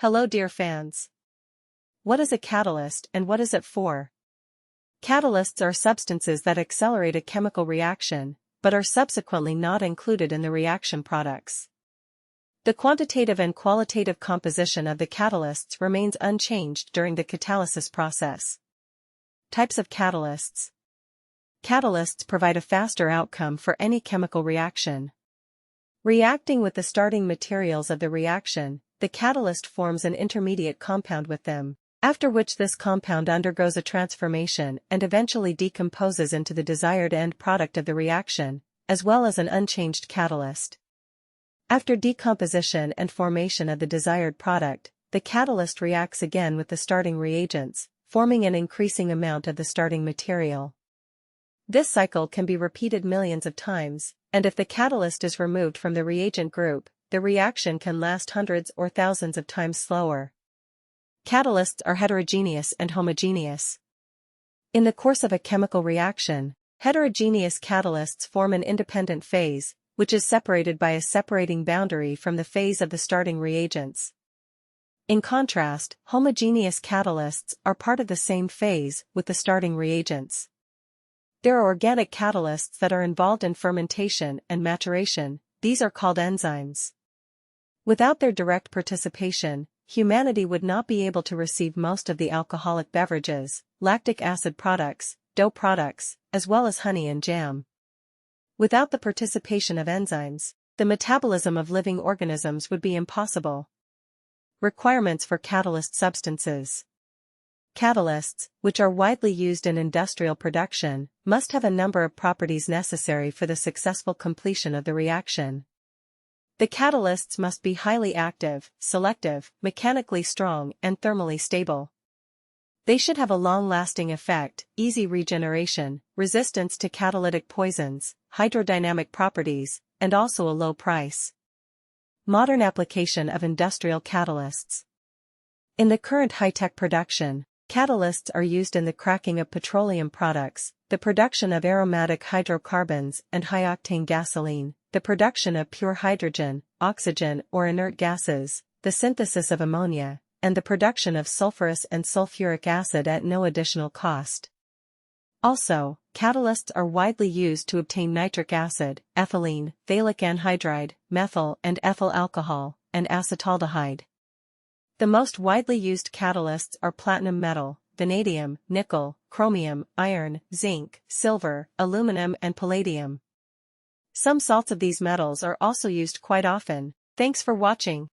Hello dear fans. What is a catalyst and what is it for? Catalysts are substances that accelerate a chemical reaction, but are subsequently not included in the reaction products. The quantitative and qualitative composition of the catalysts remains unchanged during the catalysis process. Types of catalysts. Catalysts provide a faster outcome for any chemical reaction. Reacting with the starting materials of the reaction, the catalyst forms an intermediate compound with them, after which this compound undergoes a transformation and eventually decomposes into the desired end product of the reaction, as well as an unchanged catalyst. After decomposition and formation of the desired product, the catalyst reacts again with the starting reagents, forming an increasing amount of the starting material. This cycle can be repeated millions of times, and if the catalyst is removed from the reagent group, the reaction can last hundreds or thousands of times slower. Catalysts are heterogeneous and homogeneous. In the course of a chemical reaction, heterogeneous catalysts form an independent phase, which is separated by a separating boundary from the phase of the starting reagents. In contrast, homogeneous catalysts are part of the same phase with the starting reagents. There are organic catalysts that are involved in fermentation and maturation. These are called enzymes. Without their direct participation, humanity would not be able to receive most of the alcoholic beverages, lactic acid products, dough products, as well as honey and jam. Without the participation of enzymes, the metabolism of living organisms would be impossible. Requirements for catalyst substances. Catalysts, which are widely used in industrial production, must have a number of properties necessary for the successful completion of the reaction. The catalysts must be highly active, selective, mechanically strong, and thermally stable. They should have a long-lasting effect, easy regeneration, resistance to catalytic poisons, hydrodynamic properties, and also a low price. Modern application of industrial catalysts. In the current high-tech production, catalysts are used in the cracking of petroleum products, the production of aromatic hydrocarbons and high-octane gasoline, the production of pure hydrogen, oxygen or inert gases, the synthesis of ammonia, and the production of sulfurous and sulfuric acid at no additional cost. Also, catalysts are widely used to obtain nitric acid, ethylene, phthalic anhydride, methyl and ethyl alcohol, and acetaldehyde. The most widely used catalysts are platinum metal, vanadium, nickel, chromium, iron, zinc, silver, aluminum and palladium. Some salts of these metals are also used quite often. Thanks for watching.